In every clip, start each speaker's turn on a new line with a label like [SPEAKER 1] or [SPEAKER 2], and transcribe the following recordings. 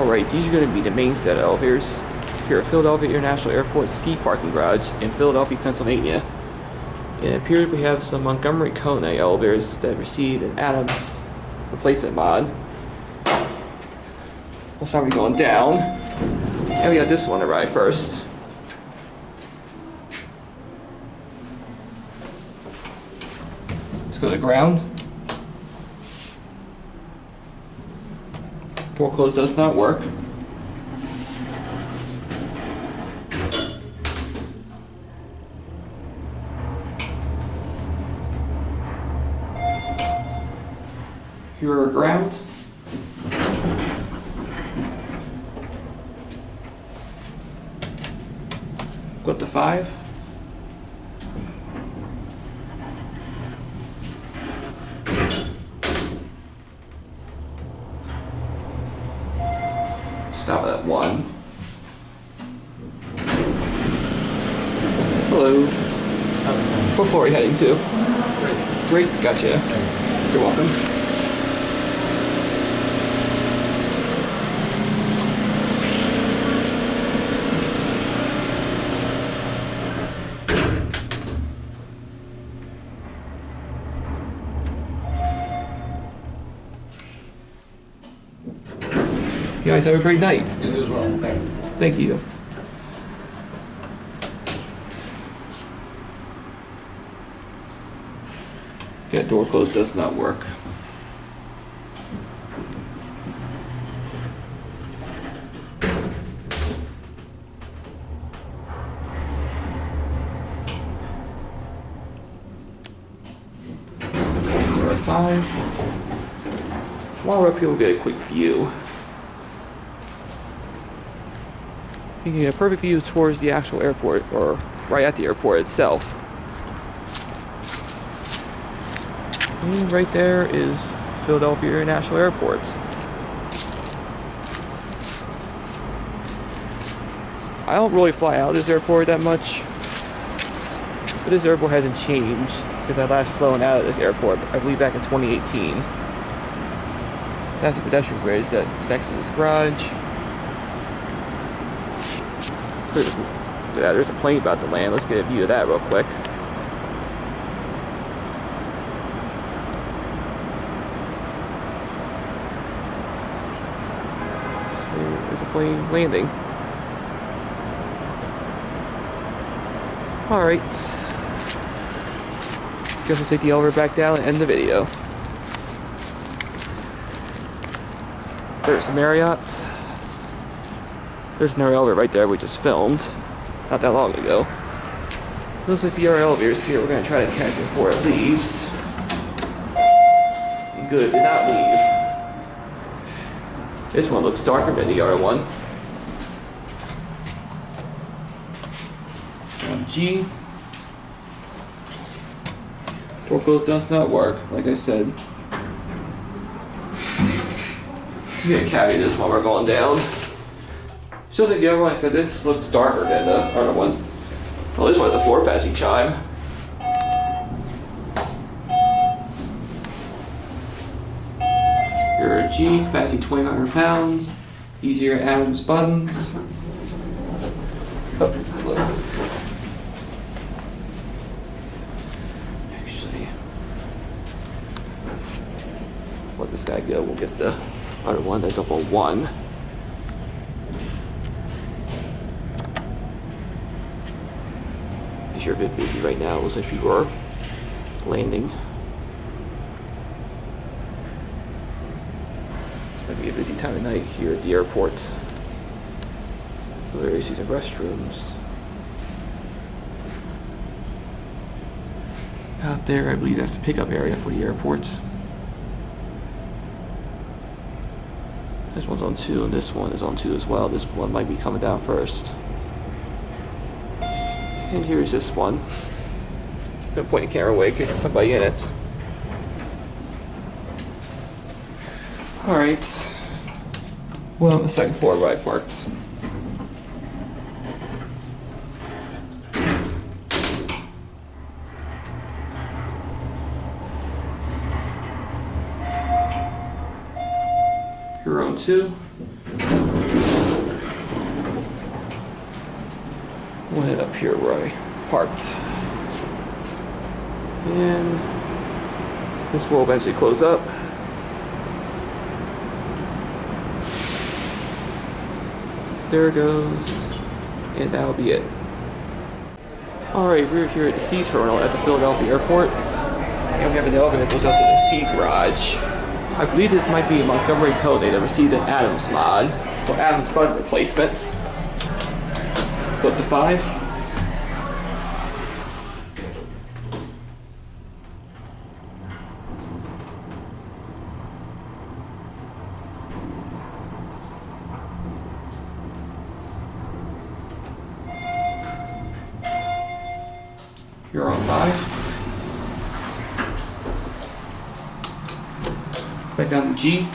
[SPEAKER 1] Alright, these are going to be the main set of elevators here at Philadelphia International Airport C parking garage in Philadelphia, Pennsylvania. And it appears we have some Montgomery KONE elevators that received an Adams replacement mod. We'll start going down. And we got this one to ride first. Let's go to ground. Door close does not work. Here are ground. Go up to 5. Stop at 1. Hello. What floor are you heading to? Great, gotcha. You're welcome. You guys have a great night.
[SPEAKER 2] You as well.
[SPEAKER 1] Thank you. Okay, door close does not work. Number 5. While we're up here, we'll get a quick view. You can get a perfect view towards the actual airport, or right at the airport itself. And right there is Philadelphia International Airport. I don't really fly out of this airport that much, but this airport hasn't changed since I last flown out of this airport, I believe back in 2018. That's a pedestrian bridge that connects to this garage. Yeah, there's a plane about to land. Let's get a view of that real quick. So there's a plane landing. Alright. Guess we'll take the elevator back down and end the video. There's the Marriott. There's another elevator right there we just filmed not that long ago. Looks like the other elevators here we're going to try to catch before it leaves. Good, did not leave. This one looks darker than the other one. G. Door close does not work, like I said. I'm going to carry this while we're going down. Just like the other one, like I said, this looks darker than the other one. Oh, this one has a 4 passing chime. Your G, capacity 2,500 pounds. Easier Adams buttons. Oh, look. Actually, let this guy go. We'll get the other one that's up on 1. You're a bit busy right now. It looks like you are landing. It's might be a busy time of night here at the airport. There you see some restrooms. Out there, I believe that's the pickup area for the airport. This one's on 2, and this one is on 2 as well. This one might be coming down first. And here's this one. Don't point the camera away, because there's somebody in it. Alright. Well, on the second floor where I parked. You're on 2. Pulling it up here where I parked. And this will eventually close up. There it goes. And that'll be it. Alright, we're here at the C terminal at the Philadelphia airport. And we have an elevator that goes out to the C garage. I believe this might be a Montgomery KONE that received an Adams mod, or Adams button replacements. Go up to 5. You're on 5. Back down to G.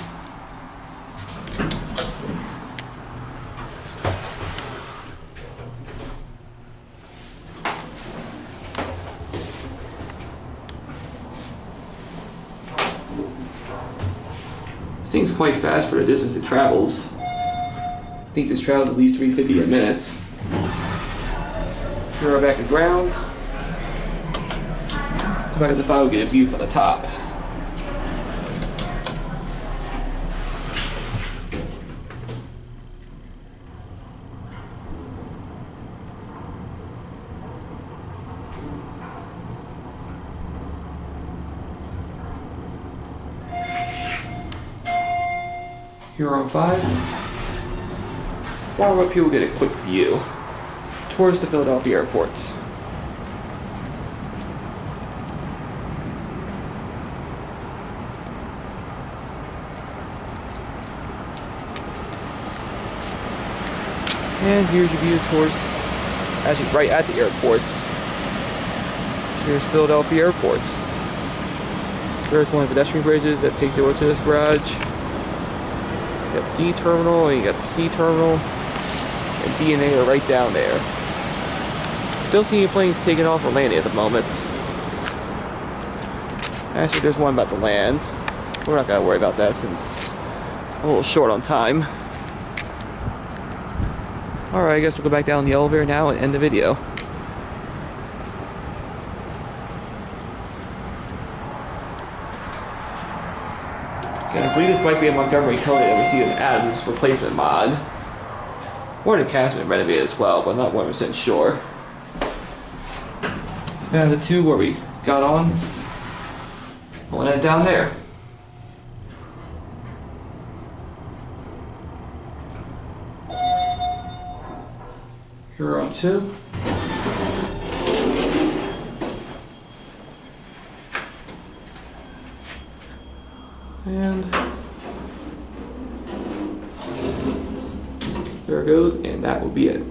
[SPEAKER 1] This thing's quite fast for the distance it travels. I think this travels at least 350 a minute. Here we're back at ground. Come back at the 5, we'll get a view from the top. Here on 5. While we're up here, we'll get a quick view towards the Philadelphia airport. And here's your view towards, actually right at the airport. Here's Philadelphia Airport. There's one of the pedestrian bridges that takes you over to this garage. You got D terminal, and you got C terminal, and B and A are right down there. Don't see any planes taking off or landing at the moment. Actually, there's one about to land. We're not gonna worry about that since I'm a little short on time. Alright, I guess we'll go back down the elevator now and end the video. Okay, I believe this might be a Montgomery KONE that received an Adams replacement mod. Or the cast been renovated as well, but not 100% sure. And the 2 where we got on, one end down there. Here on 2. And there it goes, and that will be it.